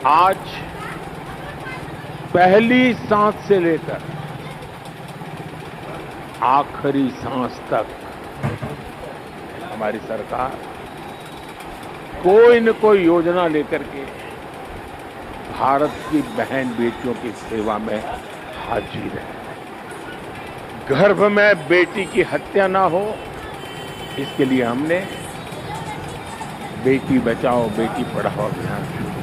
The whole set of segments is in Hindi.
आज पहली सांस से लेकर आखिरी सांस तक हमारी सरकार कोई न कोई योजना लेकर के भारत की बहन बेटियों की सेवा में हाजिर है। गर्भ में बेटी की हत्या ना हो, इसके लिए हमने बेटी बचाओ बेटी पढ़ाओ अभियान शुरू किया।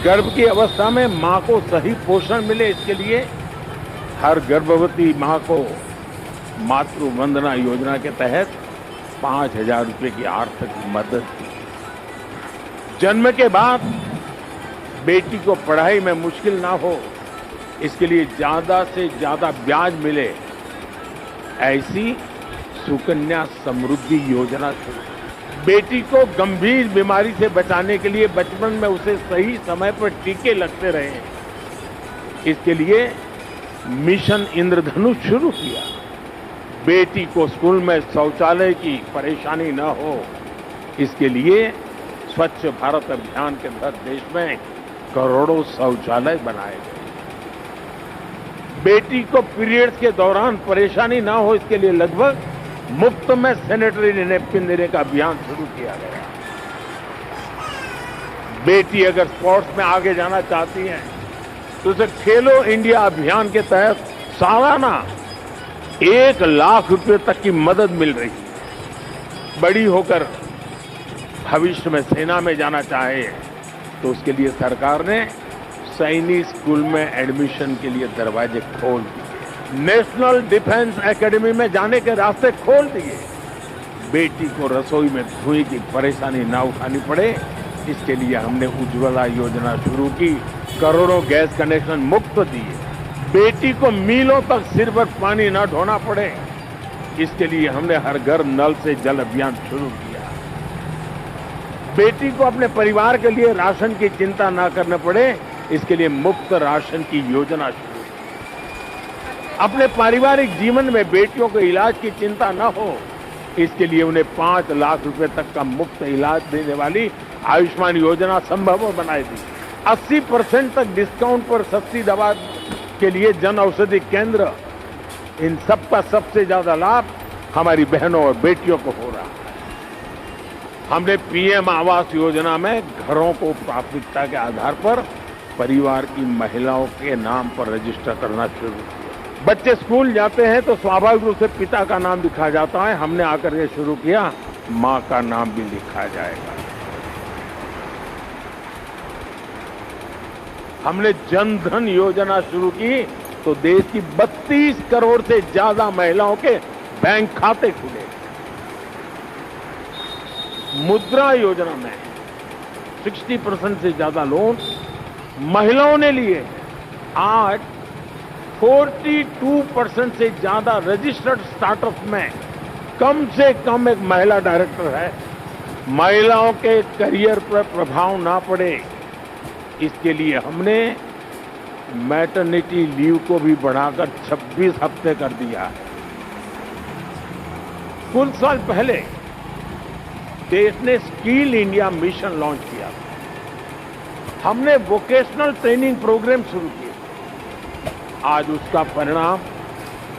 गर्भ की अवस्था में मां को सही पोषण मिले, इसके लिए हर गर्भवती मां को मातृ वंदना योजना के तहत 5,000 रुपए की आर्थिक मदद दी। जन्म के बाद बेटी को पढ़ाई में मुश्किल ना हो, इसके लिए ज्यादा से ज्यादा ब्याज मिले, ऐसी सुकन्या समृद्धि योजना शुरू। बेटी को गंभीर बीमारी से बचाने के लिए बचपन में उसे सही समय पर टीके लगते रहे, इसके लिए मिशन इंद्रधनुष शुरू किया। बेटी को स्कूल में शौचालय की परेशानी न हो, इसके लिए स्वच्छ भारत अभियान के तहत देश में करोड़ों शौचालय बनाए गए। बेटी को पीरियड्स के दौरान परेशानी ना हो, इसके लिए लगभग मुफ्त में सैनिटरी नैपकिन देने का अभियान शुरू किया गया। बेटी अगर स्पोर्ट्स में आगे जाना चाहती है तो उसे खेलो इंडिया अभियान के तहत सालाना 1 लाख रुपए तक की मदद मिल रही है। बड़ी होकर भविष्य में सेना में जाना चाहे तो उसके लिए सरकार ने सैनिक स्कूल में एडमिशन के लिए दरवाजे खोल दिए, नेशनल डिफेंस एकेडमी में जाने के रास्ते खोल दिए। बेटी को रसोई में धुएं की परेशानी ना उठानी पड़े, इसके लिए हमने उज्ज्वला योजना शुरू की, करोड़ों गैस कनेक्शन मुफ्त दिए। बेटी को मीलों तक सिर पर पानी ना ढोना पड़े, इसके लिए हमने हर घर नल से जल अभियान शुरू किया। बेटी को अपने परिवार के लिए राशन की चिंता ना करना पड़े, इसके लिए मुफ्त राशन की योजना शुरू। अपने पारिवारिक जीवन में बेटियों को इलाज की चिंता न हो, इसके लिए उन्हें 5 लाख रुपए तक का मुफ्त इलाज देने वाली आयुष्मान योजना संभव बनाई दी। 80% तक डिस्काउंट पर सस्ती दवा के लिए जन औषधि केंद्र, इन सब का सबसे ज्यादा लाभ हमारी बहनों और बेटियों को हो रहा है। हमने पीएम आवास योजना में घरों को प्राथमिकता के आधार पर परिवार की महिलाओं के नाम पर रजिस्टर करना शुरू किया। बच्चे स्कूल जाते हैं तो स्वाभाविक रूप से पिता का नाम लिखा जाता है, हमने आकर ये शुरू किया मां का नाम भी लिखा जाएगा। हमने जन धन योजना शुरू की तो देश की 32 करोड़ से ज्यादा महिलाओं के बैंक खाते खुले। मुद्रा योजना में 60% से ज्यादा लोन महिलाओं ने लिए। आज 42% से ज्यादा रजिस्टर्ड स्टार्टअप में कम से कम एक महिला डायरेक्टर है। महिलाओं के करियर पर प्रभाव ना पड़े, इसके लिए हमने मैटरनिटी लीव को भी बढ़ाकर 26 हफ्ते कर दिया है। कुछ साल पहले देश ने स्किल इंडिया मिशन लॉन्च किया। हमने वोकेशनल ट्रेनिंग प्रोग्राम शुरू किए। आज उसका परिणाम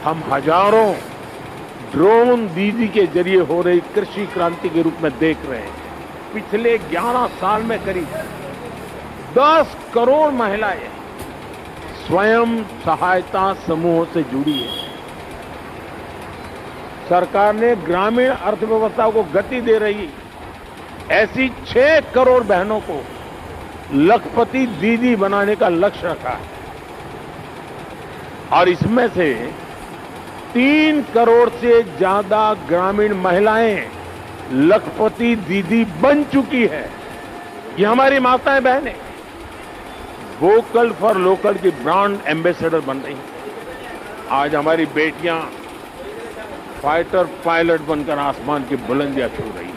हम हजारों ड्रोन दीदी के जरिए हो रही कृषि क्रांति के रूप में देख रहे हैं। पिछले 11 साल में करीब 10 करोड़ महिलाएं स्वयं सहायता समूहों से जुड़ी है। सरकार ने ग्रामीण अर्थव्यवस्था को गति दे रही ऐसी 6 करोड़ बहनों को लखपति दीदी बनाने का लक्ष्य रखा है और इसमें से 3 करोड़ से ज्यादा ग्रामीण महिलाएं लखपति दीदी बन चुकी है। ये हमारी माताएं बहनें वोकल फॉर लोकल की ब्रांड एम्बेसडर बन रही हैं। आज हमारी बेटियां फाइटर पायलट बनकर आसमान की बुलंदियां छू रही हैं।